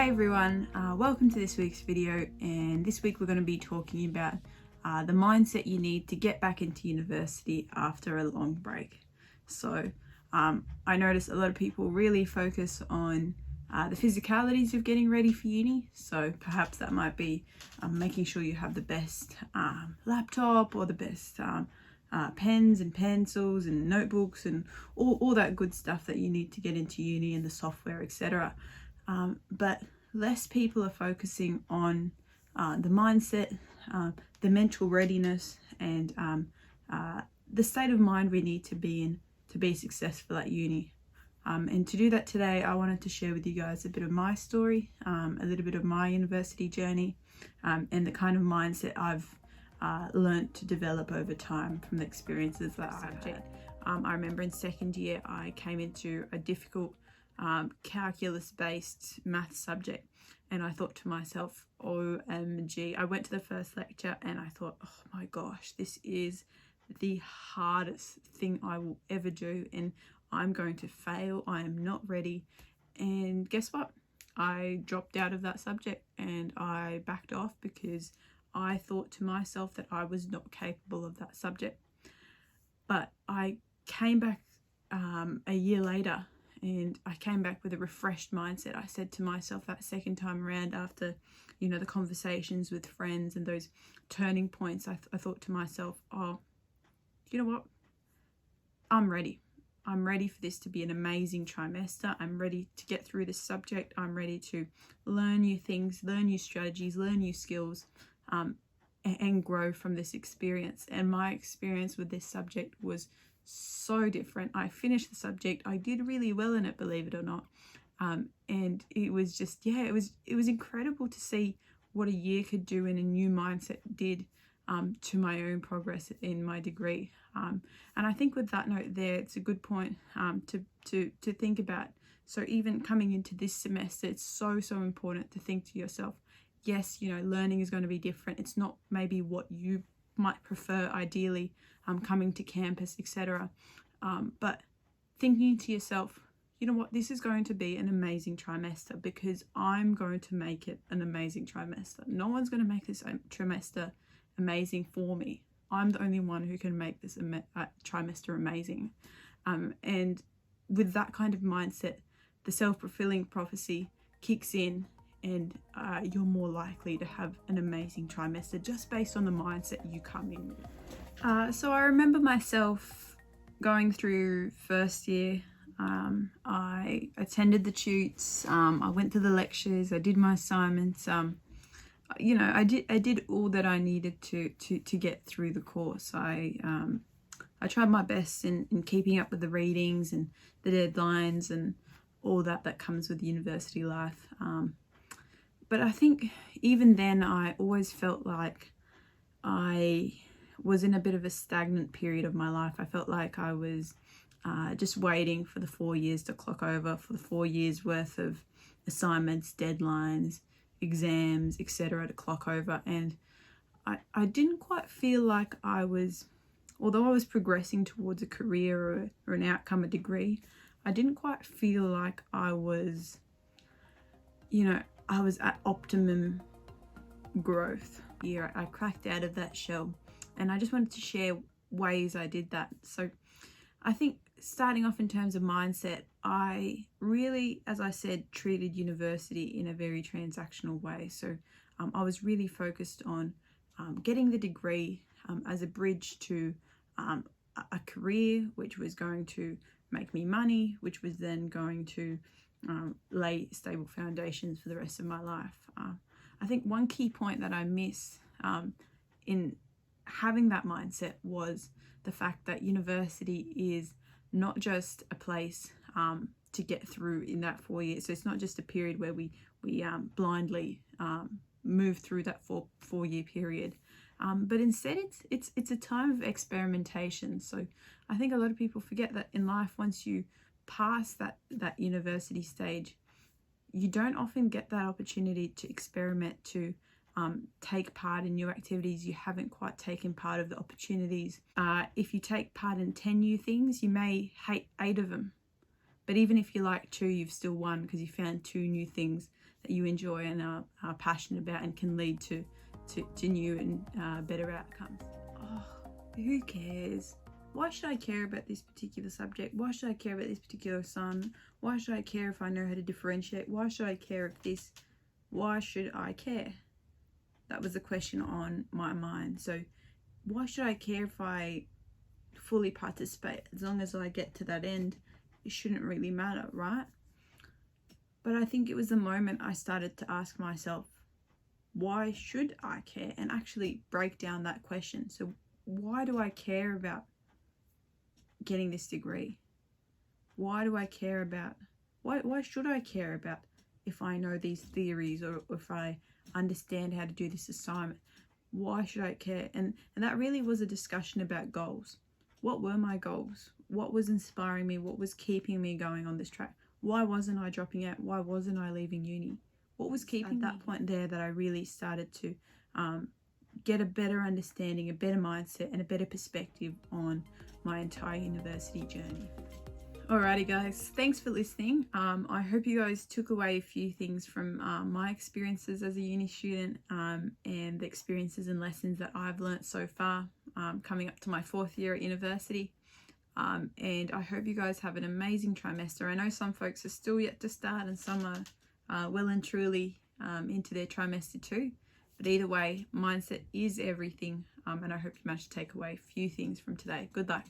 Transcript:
Hi everyone, welcome to this week's video, and this week we're going to be talking about the mindset you need to get back into university after a long break. So I notice a lot of people really focus on the physicalities of getting ready for uni. So perhaps that might be making sure you have the best laptop or the best pens and pencils and notebooks and all that good stuff that you need to get into uni, and the software, etc. But less people are focusing on the mindset, the mental readiness, and the state of mind we need to be in to be successful at uni. And to do that today, I wanted to share with you guys a bit of my story, a little bit of my university journey, and the kind of mindset I've learned to develop over time from the experiences that I've had. I remember in second year, I came into a difficult calculus-based math subject, and I thought to myself, OMG. I went to the first lecture and I thought, oh my gosh, this is the hardest thing I will ever do, and I'm going to fail. I am not ready. And guess what? I dropped out of that subject and I backed off because I thought to myself that I was not capable of that subject. But I came back a year later, and I came back with a refreshed mindset. I said to myself that second time around, after the conversations with friends and those turning points, I thought to myself, oh, you know what? I'm ready. I'm ready for this to be an amazing trimester. I'm ready to get through this subject. I'm ready to learn new things, learn new strategies, learn new skills, and grow from this experience. And my experience with this subject was so different. I finished the subject. I did really well in it, believe it or not. And it was just, it was incredible to see what a year could do and a new mindset did to my own progress in my degree. And I think with that note there, it's a good point to think about. So even coming into this semester, it's so important to think to yourself, yes, learning is going to be different. It's not maybe what you might prefer ideally, coming to campus, etc. But thinking to yourself, you know what, this is going to be an amazing trimester because I'm going to make it an amazing trimester. No one's going to make this trimester amazing for me. I'm the only one who can make this trimester amazing. And with that kind of mindset, the self-fulfilling prophecy kicks in, and you're more likely to have an amazing trimester just based on the mindset you come in with. So I remember myself going through first year. I attended the tutes, I went to the lectures, I did my assignments. I did all that I needed to get through the course. I tried my best in keeping up with the readings and the deadlines and all that comes with university life. But I think even then I always felt like I was in a bit of a stagnant period of my life. I felt like I was just waiting for the 4 years to clock over, for the 4 years worth of assignments, deadlines, exams, etc. to clock over. And I didn't quite feel like I was, although I was progressing towards a career or an outcome, a degree, I didn't quite feel like I was, I was at optimum growth. Yeah, I cracked out of that shell, and I just wanted to share ways I did that. So I think starting off in terms of mindset, I really, as I said, treated university in a very transactional way. So I was really focused on getting the degree as a bridge to a career which was going to make me money, which was then going to lay stable foundations for the rest of my life. I think one key point that I miss in having that mindset was the fact that university is not just a place to get through in that 4 years. So it's not just a period where we blindly move through that four-year period, but instead it's a time of experimentation. So I think a lot of people forget that in life, once you pass that university stage, you don't often get that opportunity to experiment, to take part in new activities. You haven't quite taken part of the opportunities. If you take part in 10 new things, you may hate 8 of them. But even if you like 2, you've still won because you found 2 new things that you enjoy and are passionate about and can lead to new and better outcomes. Oh, who cares? Why should I care about this particular subject? Why should I care about this particular assignment? Why should I care if I know how to differentiate? Why should I care if this? Why should I care? That was the question on my mind. So why should I care if I fully participate? As long as I get to that end, it shouldn't really matter, right? But I think it was the moment I started to ask myself, why should I care? And actually break down that question. So why do I care about getting this degree? Why do I care about, why should I care about if I know these theories or if I understand how to do this assignment? Why should I care? And that really was a discussion about goals. What were my goals? What was inspiring me? What was keeping me going on this track? Why wasn't I dropping out? Why wasn't I leaving uni? What was keeping that point there that I really started to get a better understanding, a better mindset, and a better perspective on my entire university journey. Alrighty guys, thanks for listening. I hope you guys took away a few things from my experiences as a uni student and the experiences and lessons that I've learnt so far coming up to my 4th year at university. And I hope you guys have an amazing trimester. I know some folks are still yet to start and some are well and truly into their trimester too. But either way, mindset is everything, and I hope you managed to take away a few things from today. Good luck.